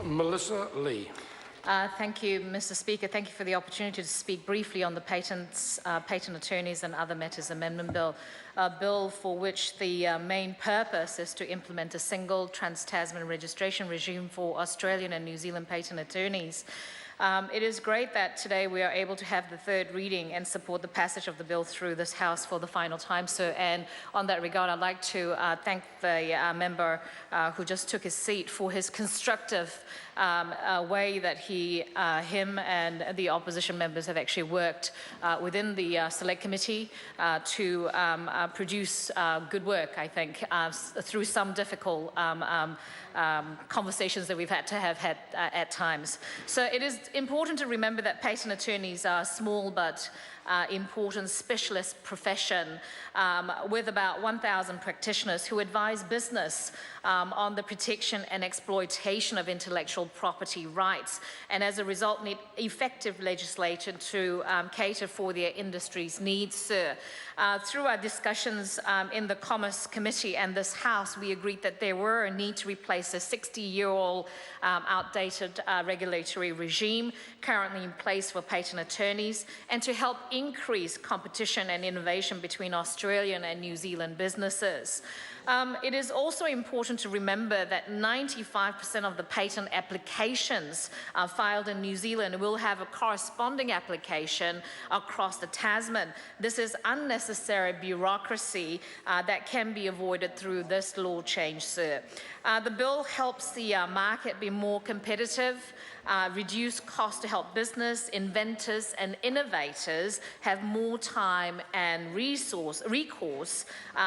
Melissa Lee. Thank you, Mr. Speaker. Thank you for the opportunity to speak briefly on the Patent Attorneys and Other Matters Amendment Bill, a bill for which the main purpose is to implement a single Trans-Tasman registration regime for Australian and New Zealand patent attorneys. It is great that today we are able to have the third reading and support the passage of the bill through this House for the final time, sir. And on that regard, I'd like to thank the member who just took his seat for his constructive way that him and the opposition members have actually worked within the Select Committee to produce good work, I think, through some difficult conversations that we've had to have had at times. So it is important to remember that patent attorneys are small but important specialist profession with about 1,000 practitioners who advise business on the protection and exploitation of intellectual property rights, and as a result need effective legislation to cater for their industry's needs, sir. Through our discussions in the Commerce Committee and this House, we agreed that there were a need to replace a 60-year-old outdated regulatory regime currently in place for patent attorneys, and to help increase competition and innovation between Australian and New Zealand businesses. It is also important to remember that 95% of the patent applications filed in New Zealand will have a corresponding application across the Tasman. This is unnecessary bureaucracy that can be avoided through this law change, sir. The bill helps the market be more competitive, reduce costs to help business, inventors and innovators have more time and recourse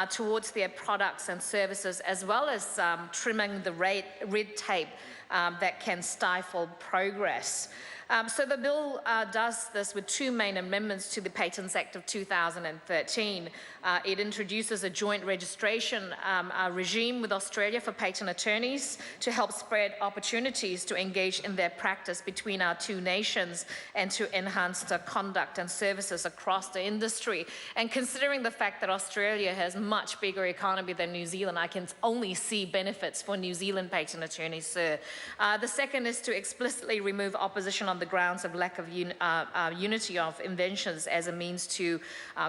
towards their products and services, as well as trimming the red tape that can stifle progress. So the bill does this with two main amendments to the Patents Act of 2013. It introduces a joint registration regime with Australia for patent attorneys to help spread opportunities to engage in their practice between our two nations and to enhance the conduct and services across the industry. And considering the fact that Australia has a much bigger economy than New Zealand, I can only see benefits for New Zealand patent attorneys, sir. The second is to explicitly remove opposition on the grounds of lack of unity of inventions as a means to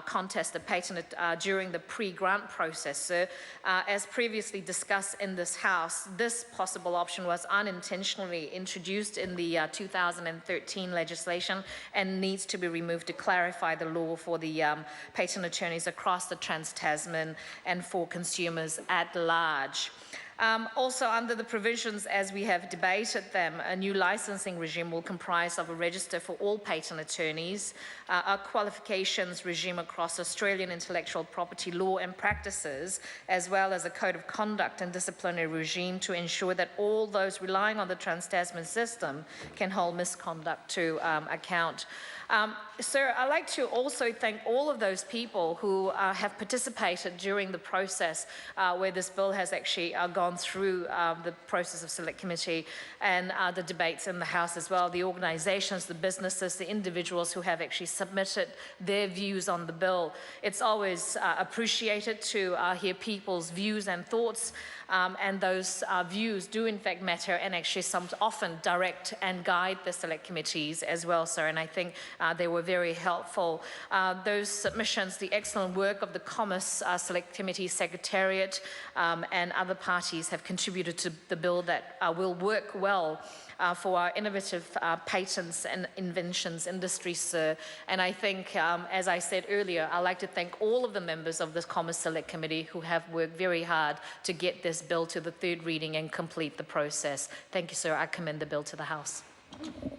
contest the patent during the pre-grant process, sir. As previously discussed in this House, this possible option was unintentionally introduced in the 2013 legislation and needs to be removed to clarify the law for the patent attorneys across the Trans-Tasman and for consumers at large. Also, under the provisions as we have debated them, a new licensing regime will comprise of a register for all patent attorneys, a qualifications regime across Australian intellectual property law and practices, as well as a code of conduct and disciplinary regime to ensure that all those relying on the Trans-Tasman system can hold misconduct to account. Sir, I'd like to also thank all of those people who have participated during the process where this bill has actually gone through the process of Select Committee and the debates in the House as well, the organisations, the businesses, the individuals who have actually submitted their views on the bill. It's always appreciated to hear people's views and thoughts, and those views do in fact matter and actually often direct and guide the Select Committees as well, sir, and I think they were very helpful. Those submissions, the excellent work of the Commerce Select Committee Secretariat and other parties have contributed to the bill that will work well for our innovative patents and inventions industry, sir. And I think, as I said earlier, I'd like to thank all of the members of the Commerce Select Committee who have worked very hard to get this bill to the third reading and complete the process. Thank you, sir. I commend the bill to the House.